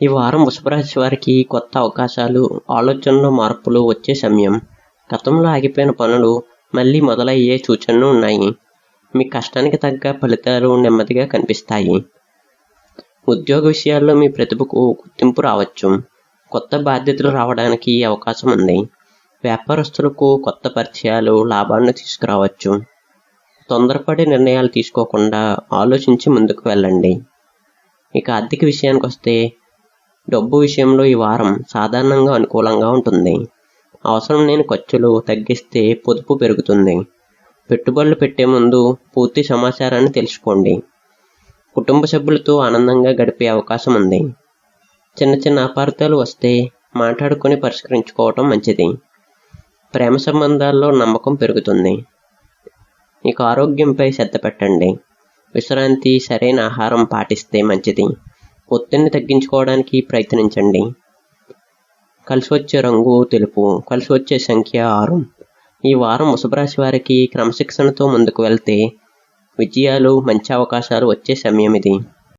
ఈ వారం వృషభ రాశి వారికి కొత్త అవకాశాలు, ఆలోచనలో మార్పులు వచ్చే సమయం. గతంలో ఆగిపోయిన పనులు మళ్ళీ మొదలయ్యే సూచనలు ఉన్నాయి. మీ కష్టానికి తగ్గ ఫలితాలు నెమ్మదిగా కనిపిస్తాయి. ఉద్యోగ విషయాల్లో మీ ప్రతిభకు గుర్తింపు రావచ్చు. కొత్త బాధ్యతలు రావడానికి అవకాశం ఉంది. వ్యాపారస్తులకు కొత్త పరిచయాలు లాభాలను తీసుకురావచ్చు. తొందరపడి నిర్ణయాలు తీసుకోకుండా ఆలోచించి ముందుకు వెళ్ళండి. ఇక ఆర్థిక విషయానికి వస్తే డబ్బు విషయంలో ఈ వారం సాధారణంగా అనుకూలంగా ఉంటుంది. అవసరం లేని ఖర్చులు తగ్గిస్తే పొదుపు పెరుగుతుంది. పెట్టుబడులు పెట్టే ముందు పూర్తి సమాచారాన్ని తెలుసుకోండి. కుటుంబ సభ్యులతో ఆనందంగా గడిపే అవకాశం ఉంది. చిన్న చిన్న అపార్థాలు వస్తే మాట్లాడుకొని పరిష్కరించుకోవటం మంచిది. ప్రేమ సంబంధాల్లో నమ్మకం పెరుగుతుంది. ఇక ఆరోగ్యంపై శ్రద్ధ పెట్టండి. విశ్రాంతి, సరైన ఆహారం పాటిస్తే మంచిది. ఒత్తిడిని తగ్గించుకోవడానికి ప్రయత్నించండి. కలిసి వచ్చే రంగు తెలుపు, కలిసి వచ్చే సంఖ్య 6. ఈ వారం వృషభ రాశి వారికి క్రమశిక్షణతో ముందుకు వెళ్తే విజయాలు, మంచి అవకాశాలు వచ్చే సమయం ఇది.